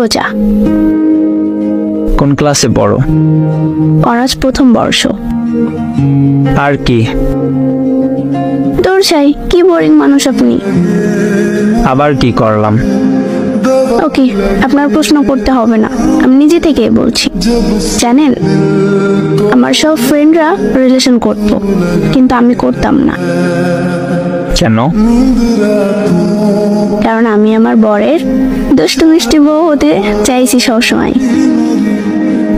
রোজা। কোন ক্লাসে পড়ো? অনার্স প্রথম বর্ষ। আর কি? দূর চাই, কি বোরিং মানুষ আপনি। আবার কি করলাম? ওকে, আপনার প্রশ্ন করতে হবে না, আমি নিজে থেকে বলছি। জানেন, আমার সব ফ্রেন্ডরা রিলেশন করত, কিন্তু আমি করতাম না। কেন? কারণ আমি আমার বরের দুষ্টু মিষ্টি বউ হতে চাইছি সবসময়।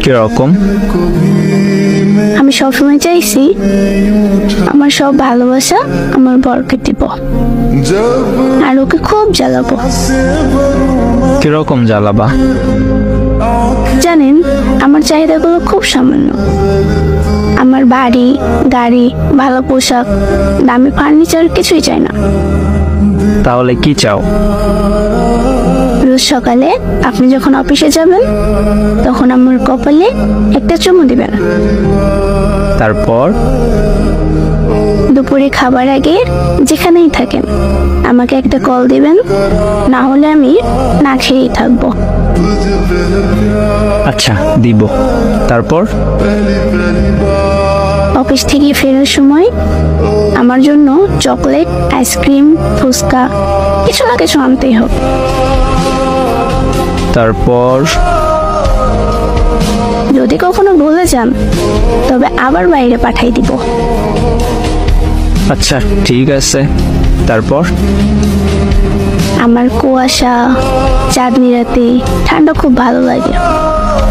কিরকম? আমি সবসময় চাইছি আমার সব ভালোবাসা আমার বরকে দিব, আর ওকে খুব জ্বালাবো। কিরকম জ্বালাবা? জানেন, আমার চাহিদাগুলো খুব সামান্য। আমার বাড়ি, গাড়ি, ভালো পোশাক, দামি ফার্নিচার কিছুই চাই না। তাহলে কি চাও? রোজ সকালে আপনি যখন অফিসে যাবেন, তখন আমার কপালে একটা চুমু দিবেন। তারপর? দুপুরে খাবার আগে যেখানেই থাকেন আমাকে একটা কল দিবেন, না হলে আমি না খেয়েই থাকবো। আচ্ছা, দিব। তারপর? অফিস থেকে ফেরার সময় আমার জন্য চকলেট, আইসক্রিম, ফুচকা কিছু না কিছু আনতেই হবে। তারপর? যদি কখনো ভুলে যান, তবে আবার বাইরে পাঠাই দিব। আচ্ছা, ঠিক আছে। তারপর? আমার কুয়াশা, চাঁদনি রাতে ঠান্ডা খুব ভালো লাগে,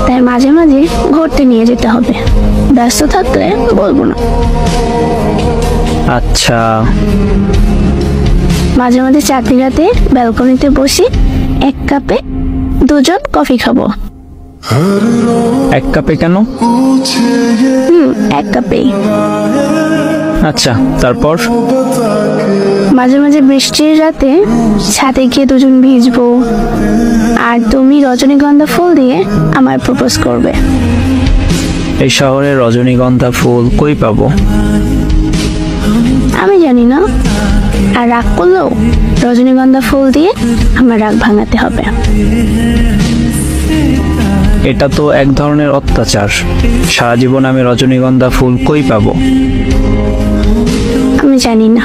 তাই মাঝে মাঝে ঘুরতে নিয়ে যেতে হবে। ব্যস্ত থাকলে বলবো না। আচ্ছা। মাঝে মাঝে চাঁদনি রাতে ব্যালকনিতে বসে এক কাপে দুজন কফি খাবো। এক কাপে কেন? এক কাপেই। আচ্ছা, তারপর? মাঝে মাঝে বৃষ্টির রাতে ছাদে গিয়ে দুজন ভিজবো, আর তুমি রজনীগন্ধা ফুল দিয়ে আমায় প্রপোজ করবে। এই শহরে রজনীগন্ধা ফুল কই পাবো? আমি জানি না, আর রাগ করলেও রজনীগন্ধা ফুল দিয়ে আমার রাগ ভাঙাতে হবে। এটা তো এক ধরনের অত্যাচার। সারা জীবন আমি রজনীগন্ধা ফুল কই পাবো? আমি জানি না।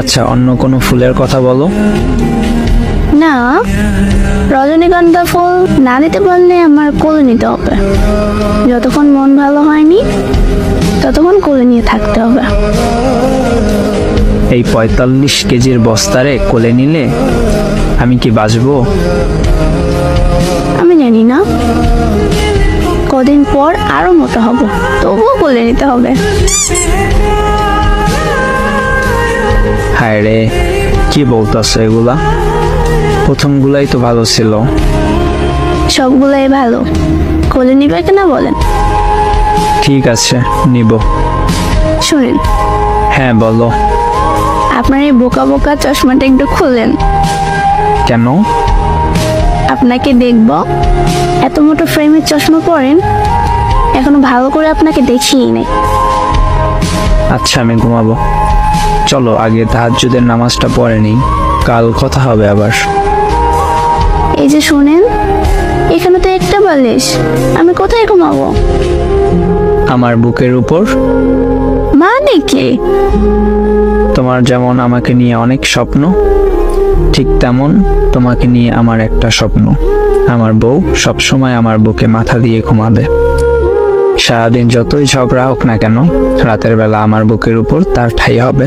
আচ্ছা, অন্য কোনো ফুলের কথা বলো। না, রজনীগন্ধা ফুল না দিতে পারলে আমার কোলে নিতে হবে। যতক্ষণ মন ভালো হয়নি ততক্ষণ কোলে নিয়ে থাকতে হবে। এই 45 কেজির বস্তারে কোলে নিলে আমি কি বাঁচবো? আমি জানি না, কদিন পর আরো মোটা হব, তবুও কোলে নিতে হবে। হায় রে, কি বলতেছে এগুলা? প্রথমগুলাই তো ভালো ছিল। সবগুলাই ভালো, কোলে নিবে কিনা বলেন? ঠিক আছে, নিব। শুনেন। হ্যাঁ, বলো। আপনার এই বোকা বোকা চশমাটা একটু খুলেন। কেন? আপনাকে দেখব। এত মোটো ফ্রেমের চশমা পরেন, এখনো ভালো করে আপনাকে দেখিই নাই। আচ্ছা, আমি ঘুমাবো। চলো আগে তাহাজ্জুদের নামাজটা পড়ে নিই, কাল কথা হবে আবার। এই যে শুনেন, এখানে তো একটা বালিশ, আমি কোথায় ঘুমাবো? আমার বুকের উপর। মানে কি? তোমার যেমন আমাকে নিয়ে অনেক স্বপ্ন, ঠিক তেমন তোমাকে নিয়ে আমার একটা স্বপ্ন। আমার বউ সবসময় আমার বুকে মাথা দিয়ে ঘুমাবে। সারাদিন যতই ঝগড়া হোক না কেন, রাতের বেলা আমার বুকের উপর তার ঠাঁই হবে।